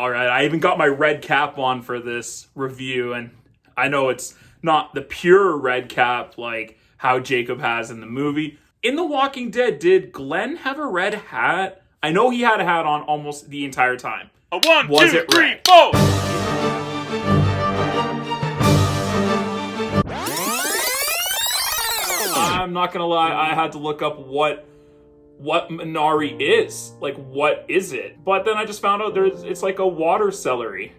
All right, I even got my red cap on for this review, and I know it's not the pure red cap like how Jacob has in the movie. In The Walking Dead, did Glenn have a red hat? I know he had a hat on almost the entire time. A one, Was two, it three, red? four! I'm not gonna lie, I had to look up what Minari is. Like, what is it? But then I just found out it's like a water celery.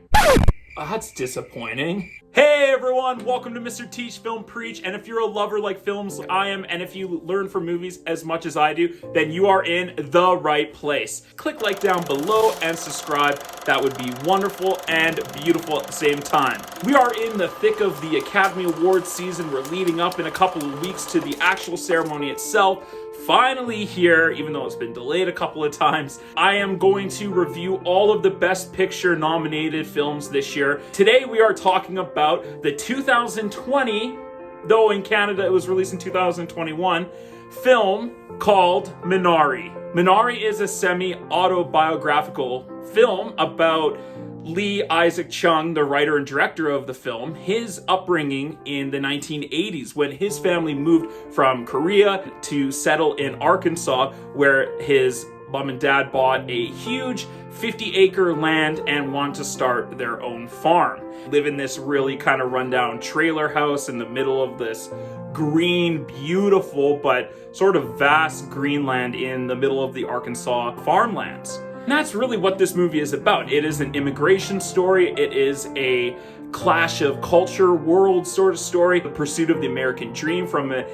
That's disappointing. Hey everyone, welcome to Mr. Teach Film Preach, and if you're a lover like films like I am, and if you learn from movies as much as I do, then you are in the right place. Click like down below and subscribe. That would be wonderful and beautiful at the same time. We are in the thick of the Academy Awards season. We're leading up in a couple of weeks to the actual ceremony itself. Finally here, even though it's been delayed a couple of times, I am going to review all of the Best Picture nominated films this year. Today we are talking about the 2020, though in Canada it was released in 2021, film called Minari. Minari is a semi-autobiographical film about Lee Isaac Chung, the writer and director of the film, his upbringing in the 1980s when his family moved from Korea to settle in Arkansas, where his mom and dad bought a huge 50-acre land and wanted to start their own farm. Live in this really kind of rundown trailer house in the middle of this green, beautiful, but sort of vast green land in the middle of the Arkansas farmlands. And that's really what this movie is about. It is an immigration story. It is a clash of culture, world sort of story, the pursuit of the American dream from an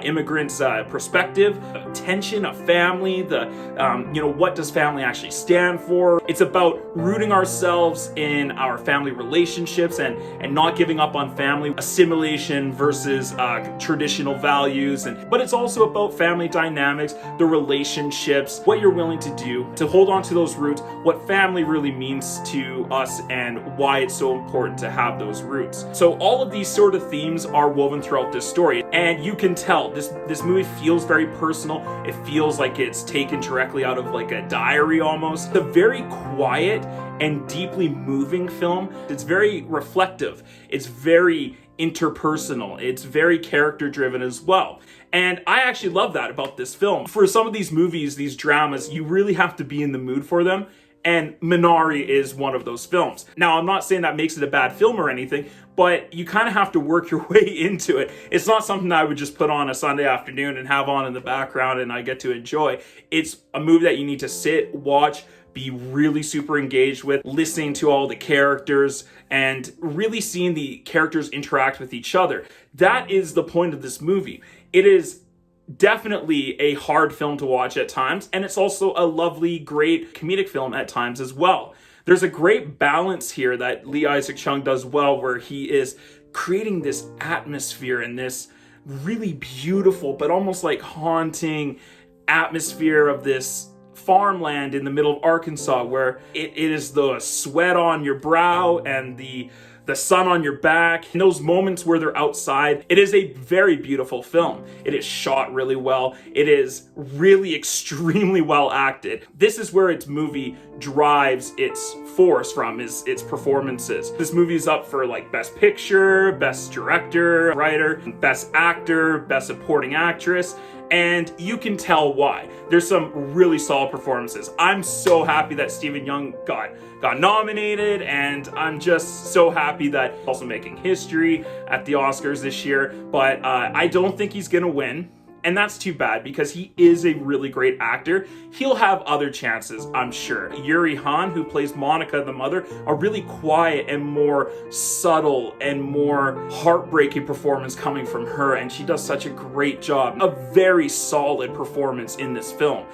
immigrant's perspective, tension of family, what does family actually stand for? It's about rooting ourselves in our family relationships and not giving up on family, assimilation versus traditional values. But it's also about family dynamics, the relationships, what you're willing to do to hold on to those roots, what family really means to us, and why it's so important to have those roots. So all of these sort of themes are woven throughout this story, and you can tell this movie feels very personal. It feels like it's taken directly out of like a diary almost. It's a very quiet and deeply moving film. It's very reflective. It's very interpersonal. It's very character driven as well. And I actually love that about this film. For some of these movies, these dramas, you really have to be in the mood for them. And Minari is one of those films. Now, I'm not saying that makes it a bad film or anything, but you kind of have to work your way into it. It's not something that I would just put on a Sunday afternoon and have on in the background and I get to enjoy. It's a movie that you need to sit, watch, be really super engaged with, listening to all the characters and really seeing the characters interact with each other. That is the point of this movie. It is definitely a hard film to watch at times, and it's also a lovely, great comedic film at times as well. There's a great balance here that Lee Isaac Chung does well, where he is creating this atmosphere and this really beautiful but almost like haunting atmosphere of this farmland in the middle of Arkansas, where it is the sweat on your brow and the sun on your back. In those moments where they're outside, it is a very beautiful film. It is shot really well. It is really extremely well acted. This is where its movie drives its force from, is its performances. This movie is up for like Best Picture, Best Director, Writer, Best Actor, Best Supporting Actress, and you can tell why. There's some really solid performances. I'm so happy that Stephen Yeun got nominated, and I'm just so happy that he's also making history at the Oscars this year, but I don't think he's gonna win. And that's too bad because he is a really great actor. He'll have other chances, I'm sure. Yuri Han, who plays Monica, the mother, a really quiet and more subtle and more heartbreaking performance coming from her, and she does such a great job. A very solid performance in this film.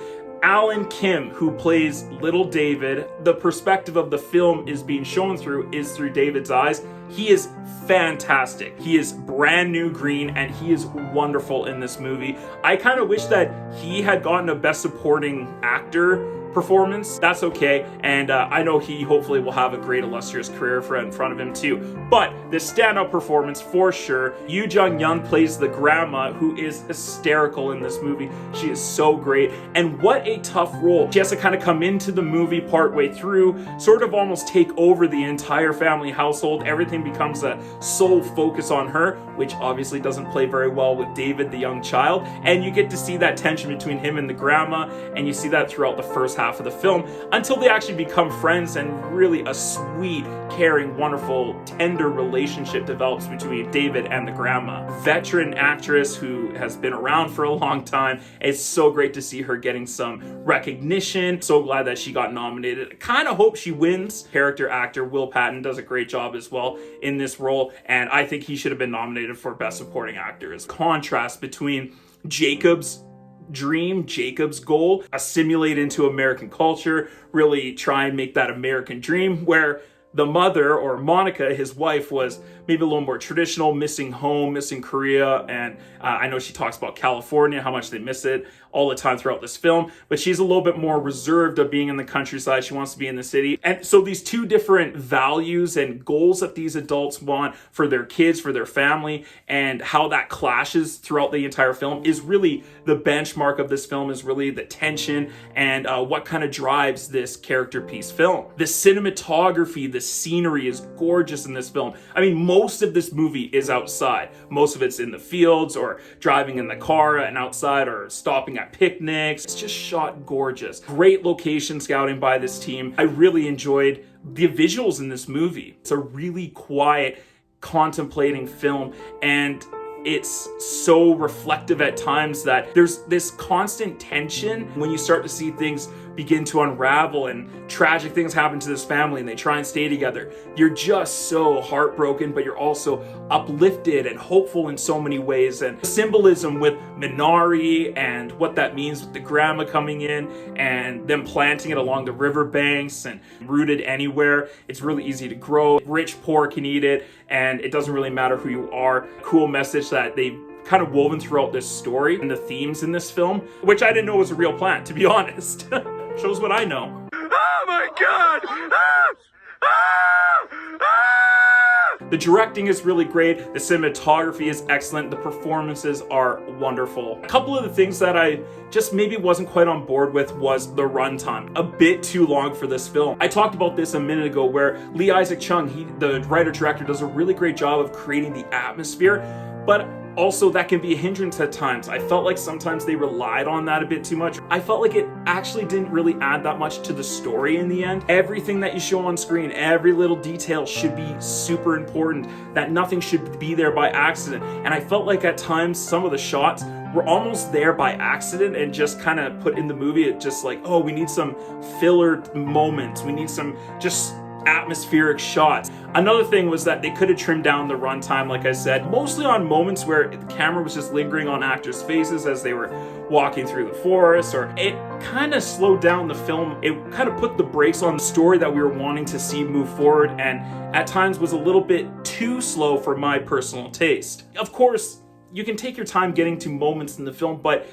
Alan Kim, who plays Little David, the perspective of the film is being shown through David's eyes. He is fantastic. He is brand new green, and he is wonderful in this movie. I kind of wish that he had gotten a Best Supporting Actor performance, that's okay. And I know he hopefully will have a great illustrious career in front of him too. But the standout performance for sure, Yoo Jung-young plays the grandma, who is hysterical in this movie. She is so great. And what a tough role. She has to kind of come into the movie partway through, sort of almost take over the entire family household. Everything becomes a sole focus on her, which obviously doesn't play very well with David, the young child. And you get to see that tension between him and the grandma, and you see that throughout the first half of the film until they actually become friends, and really a sweet, caring, wonderful, tender relationship develops between David and the grandma. Veteran actress who has been around for a long time. It's so great to see her getting some recognition. So glad that she got nominated. I kind of hope she wins. Character actor Will Patton does a great job as well in this role, and I think he should have been nominated for Best Supporting Actor. Contrast between Jacob's dream, Jacob's goal, assimilate into American culture, really try and make that American dream, where the mother, or Monica, his wife, was maybe a little more traditional, missing home, missing Korea, and I know she talks about California, how much they miss it all the time throughout this film, but she's a little bit more reserved of being in the countryside. She wants to be in the city. And so these two different values and goals that these adults want for their kids, for their family, and how that clashes throughout the entire film is really the benchmark of this film, is really the tension and what kind of drives this character piece film. The cinematography, the scenery is gorgeous in this film. I mean, most of this movie is outside. Most of it's in the fields, or driving in the car and outside, or stopping at picnics. It's just shot gorgeous. Great location scouting by this team. I really enjoyed the visuals in this movie. It's a really quiet, contemplating film, and it's so reflective at times that there's this constant tension when you start to see things begin to unravel and tragic things happen to this family and they try and stay together. You're just so heartbroken, but you're also uplifted and hopeful in so many ways. And symbolism with Minari and what that means with the grandma coming in and them planting it along the riverbanks and rooted anywhere. It's really easy to grow. Rich, poor can eat it, and it doesn't really matter who you are. Cool message that they've kind of woven throughout this story and the themes in this film, which I didn't know was a real plant, to be honest. Shows what I know. Oh my God! Ah! Ah! Ah! The directing is really great. The cinematography is excellent. The performances are wonderful. A couple of the things that I just maybe wasn't quite on board with was the runtime. A bit too long for this film. I talked about this a minute ago, where Lee Isaac Chung, the writer-director, does a really great job of creating the atmosphere, but also that can be a hindrance at times. I felt like sometimes they relied on that a bit too much. I felt like it actually didn't really add that much to the story in the end. Everything that you show on screen, every little detail should be super important, that nothing should be there by accident. And I felt like at times some of the shots were almost there by accident and just kind of put in the movie. It just like, oh, we need some filler moments. We need some just atmospheric shots. Another thing was that they could have trimmed down the runtime, like I said, mostly on moments where the camera was just lingering on actors' faces as they were walking through the forest, or it kind of slowed down the film. It kind of put the brakes on the story that we were wanting to see move forward, and at times was a little bit too slow for my personal taste. Of course, you can take your time getting to moments in the film, but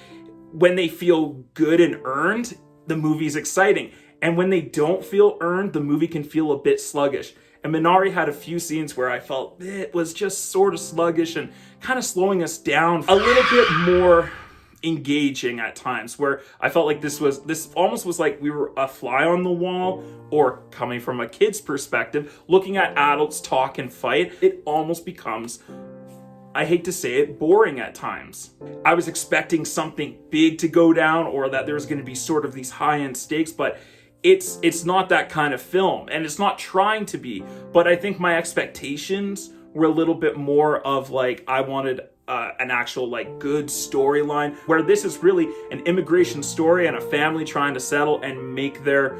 when they feel good and earned, the movie's exciting. And when they don't feel earned, the movie can feel a bit sluggish. And Minari had a few scenes where I felt it was just sort of sluggish and kind of slowing us down a little bit more engaging at times, where I felt like this almost was like we were a fly on the wall, or coming from a kid's perspective, looking at adults talk and fight. It almost becomes, I hate to say it, boring at times. I was expecting something big to go down, or that there was going to be sort of these high-end stakes, but it's not that kind of film, and it's not trying to be. But I think my expectations were a little bit more of like, I wanted an actual like good storyline, where this is really an immigration story and a family trying to settle and make their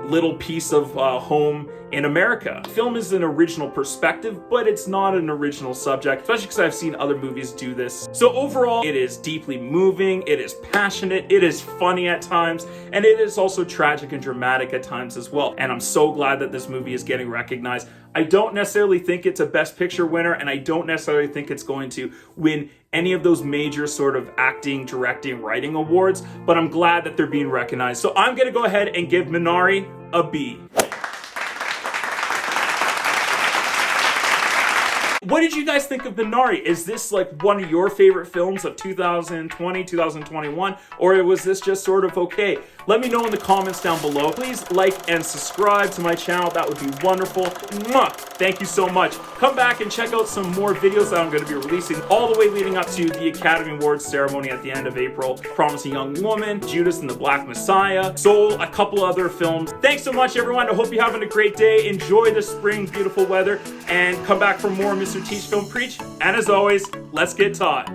little piece of home in America. The film is an original perspective, but it's not an original subject, especially because I've seen other movies do this. So overall, it is deeply moving, it is passionate, it is funny at times, and it is also tragic and dramatic at times as well. And I'm so glad that this movie is getting recognized. I don't necessarily think it's a Best Picture winner, and I don't necessarily think it's going to win any of those major sort of acting, directing, writing awards, but I'm glad that they're being recognized. So I'm gonna go ahead and give Minari a B. What did you guys think of Minari? Is this like one of your favorite films of 2020, 2021, or was this just sort of okay? Let me know in the comments down below. Please like and subscribe to my channel. That would be wonderful. Mwah! Thank you so much. Come back and check out some more videos that I'm going to be releasing all the way leading up to the Academy Awards ceremony at the end of April. Promising Young Woman, Judas and the Black Messiah, Soul, a couple other films. Thanks so much, everyone. I hope you're having a great day. Enjoy the spring, beautiful weather, and come back for more Mr. Teach Film Preach. And as always, let's get taught.